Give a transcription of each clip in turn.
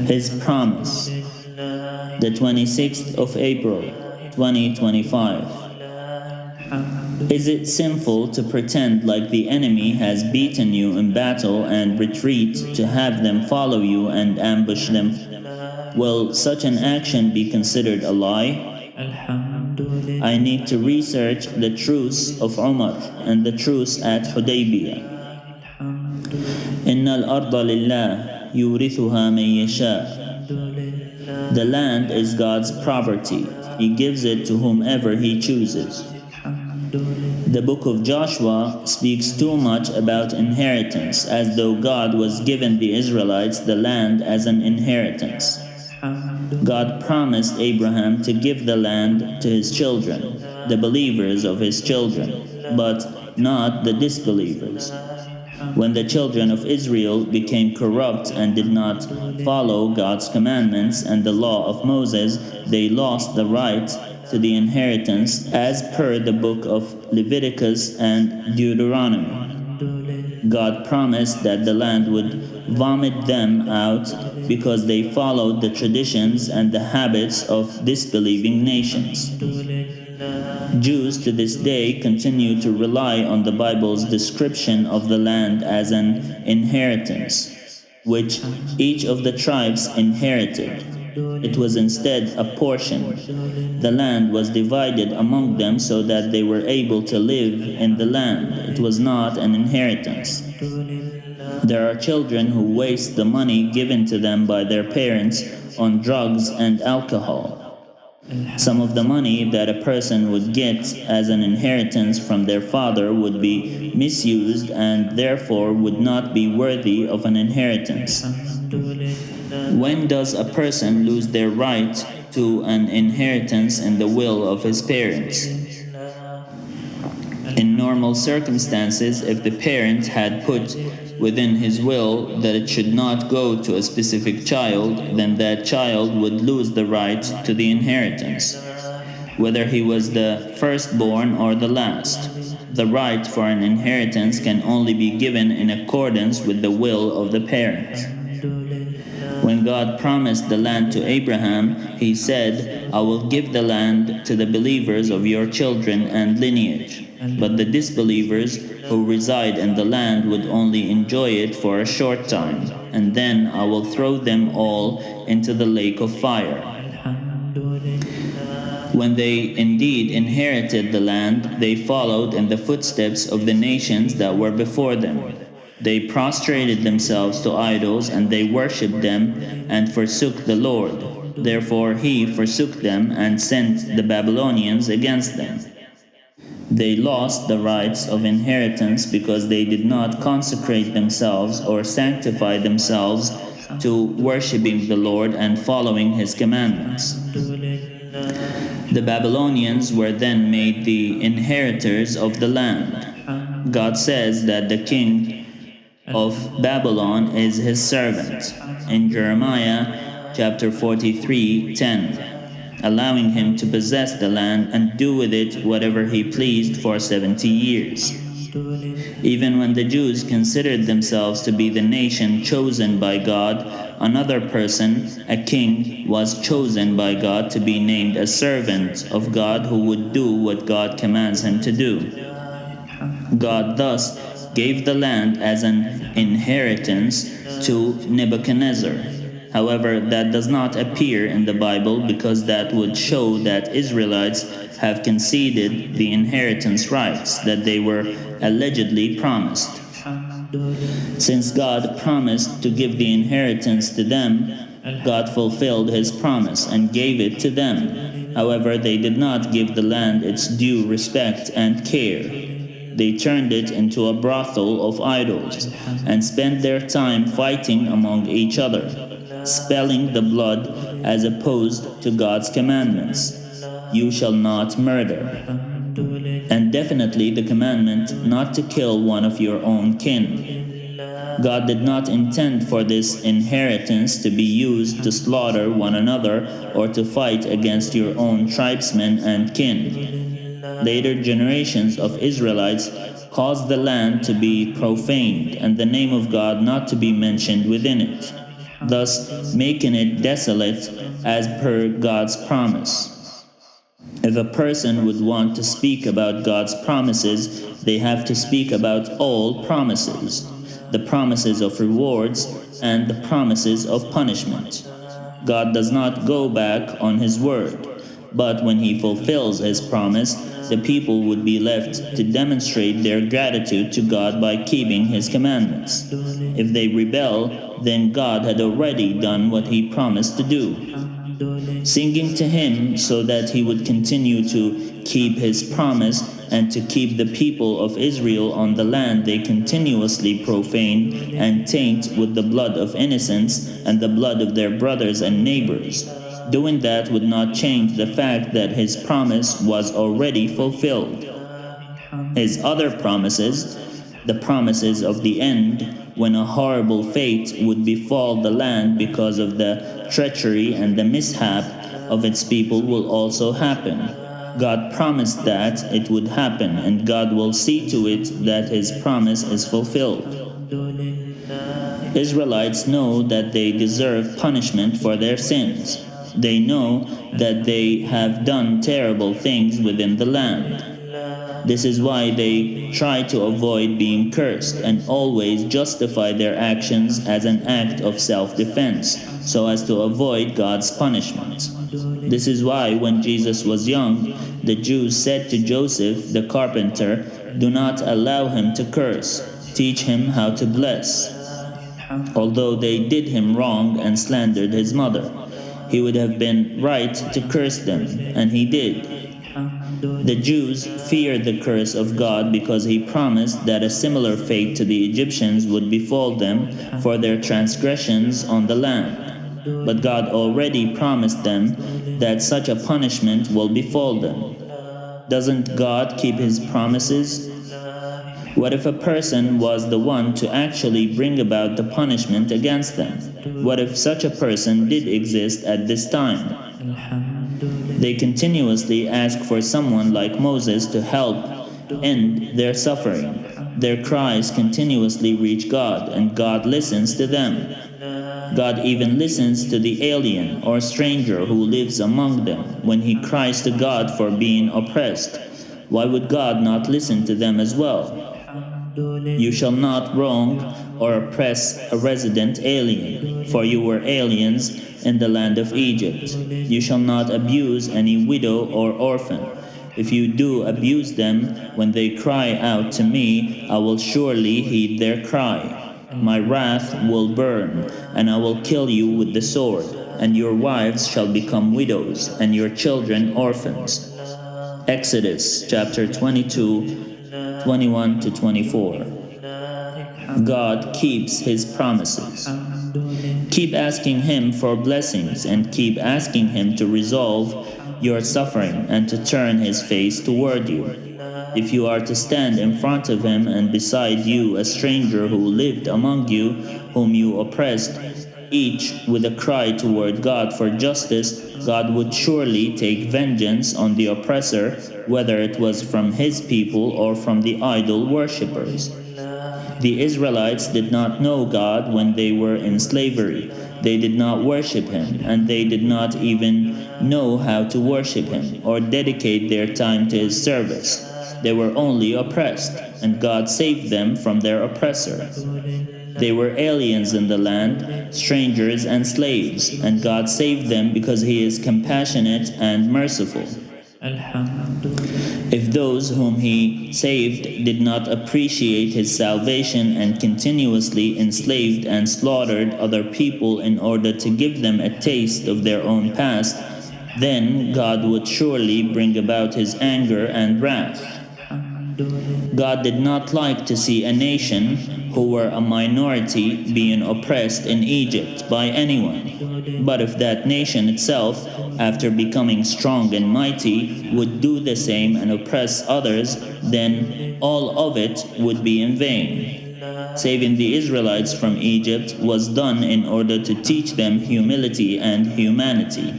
His promise, the 26th of April, 2025. Is it sinful to pretend like the enemy has beaten you in battle and retreat to have them follow you and ambush them? Will such an action be considered a lie? I need to research the truce of Umar and the truce at Hudaybiyah. إن الأرض لله يورثها من يشاء. The land is God's property. He gives it to whomever He chooses. The book of Joshua speaks too much about inheritance, as though God was giving the Israelites the land as an inheritance. God promised Abraham to give the land to his children, the believers of his children, but not the disbelievers. When the children of Israel became corrupt and did not follow God's commandments and the law of Moses, they lost the right to the inheritance as per the book of Leviticus and Deuteronomy. God promised that the land would vomit them out because they followed the traditions and the habits of disbelieving nations. Jews to this day continue to rely on the Bible's description of the land as an inheritance, which each of the tribes inherited. It was instead apportioned. The land was divided among them so that they were able to live in the land. It was not an inheritance. There are children who waste the money given to them by their parents on drugs and alcohol. Some of the money that a person would get as an inheritance from their father would be misused and therefore would not be worthy of an inheritance. When does a person lose their right to an inheritance in the will of his parents? In normal circumstances, if the parent had put within his will that it should not go to a specific child, then that child would lose the right to the inheritance, whether he was the firstborn or the last. The right for an inheritance can only be given in accordance with the will of the parent. When God promised the land to Abraham, He said, "I will give the land to the believers of your children and lineage." But the disbelievers who reside in the land would only enjoy it for a short time, and then I will throw them all into the lake of fire. When they indeed inherited the land, they followed in the footsteps of the nations that were before them. They prostrated themselves to idols, and they worshipped them and forsook the Lord. Therefore He forsook them and sent the Babylonians against them. They lost the rights of inheritance because they did not consecrate themselves or sanctify themselves to worshiping the Lord and following His commandments. The Babylonians were then made the inheritors of the land. God says that the king of Babylon is His servant in Jeremiah chapter 43:10. allowing him to possess the land and do with it whatever he pleased for 70 years. Even when the Jews considered themselves to be the nation chosen by God, another person, a king, was chosen by God to be named a servant of God who would do what God commands him to do. God thus gave the land as an inheritance to Nebuchadnezzar. However, that does not appear in the Bible because that would show that Israelites have conceded the inheritance rights that they were allegedly promised. Since God promised to give the inheritance to them, God fulfilled His promise and gave it to them. However, they did not give the land its due respect and care. They turned it into a brothel of idols and spent their time fighting among each other, spilling the blood as opposed to God's commandments. You shall not murder. And definitely the commandment not to kill one of your own kin. God did not intend for this inheritance to be used to slaughter one another or to fight against your own tribesmen and kin. Later generations of Israelites caused the land to be profaned and the name of God not to be mentioned within it. thus making it desolate as per God's promise. If a person would want to speak about God's promises, they have to speak about all promises, the promises of rewards and the promises of punishment. God does not go back on his word, but when he fulfills his promise, the people would be left to demonstrate their gratitude to God by keeping his commandments. If they rebel, then God had already done what he promised to do. Singing to him so that he would continue to keep his promise and to keep the people of Israel on the land they continuously profane and taint with the blood of innocents and the blood of their brothers and neighbors. Doing that would not change the fact that his promise was already fulfilled. His other promises, the promises of the end, when a horrible fate would befall the land because of the treachery and the mishap of its people, will also happen. God promised that it would happen, and God will see to it that his promise is fulfilled. Israelites know that they deserve punishment for their sins. They know that they have done terrible things within the land. This is why they try to avoid being cursed and always justify their actions as an act of self-defense, so as to avoid God's punishment. This is why when Jesus was young, the Jews said to Joseph the carpenter, "Do not allow him to curse, teach him how to bless." Although they did him wrong and slandered his mother, he would have been right to curse them, and he did. The Jews feared the curse of God because he promised that a similar fate to the Egyptians would befall them for their transgressions on the land. But God already promised them that such a punishment will befall them. Doesn't God keep his promises? What if a person was the one to actually bring about the punishment against them? What if such a person did exist at this time? They continuously ask for someone like Moses to help end their suffering. Their cries continuously reach God, and God listens to them. God even listens to the alien or stranger who lives among them when he cries to God for being oppressed. Why would God not listen to them as well? You shall not wrong or oppress a resident alien, for you were aliens in the land of Egypt. You shall not abuse any widow or orphan. If you do abuse them when they cry out to me, I will surely heed their cry. My wrath will burn, and I will kill you with the sword, and your wives shall become widows, and your children orphans. Exodus chapter 22, 21 to 24. God keeps his promises. Keep asking him for blessings and keep asking him to resolve your suffering and to turn his face toward you. If you are to stand in front of him and beside you a stranger who lived among you, whom you oppressed, each with a cry toward God for justice, God would surely take vengeance on the oppressor, whether it was from his people or from the idol worshippers. The Israelites did not know God when they were in slavery. They did not worship him, and they did not even know how to worship him or dedicate their time to his service. They were only oppressed, and God saved them from their oppressor. They were aliens in the land, strangers and slaves, and God saved them because he is compassionate and merciful. If those whom he saved did not appreciate his salvation and continuously enslaved and slaughtered other people in order to give them a taste of their own past, then God would surely bring about his anger and wrath. God did not like to see a nation who were a minority being oppressed in Egypt by anyone. But if that nation itself, after becoming strong and mighty, would do the same and oppress others, then all of it would be in vain. Saving the Israelites from Egypt was done in order to teach them humility and humanity.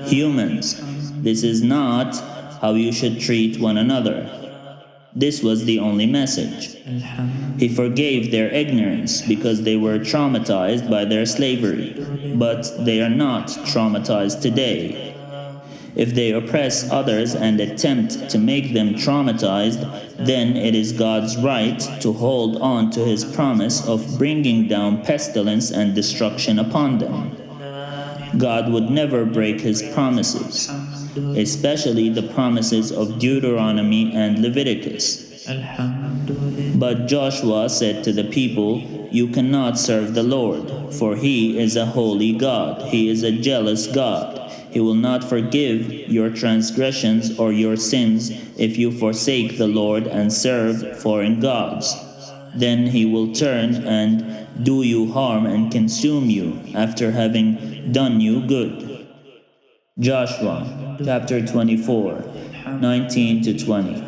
Humans, this is not how you should treat one another. This was the only message. He forgave their ignorance because they were traumatized by their slavery, but they are not traumatized today. If they oppress others and attempt to make them traumatized, then it is God's right to hold on to His promise of bringing down pestilence and destruction upon them. God would never break His promises, especially the promises of Deuteronomy and Leviticus. But Joshua said to the people, "You cannot serve the Lord, for He is a holy God. He is a jealous God. He will not forgive your transgressions or your sins if you forsake the Lord and serve foreign gods. Then He will turn and do you harm and consume you after having done you good." Joshua chapter 24, 19 to 20.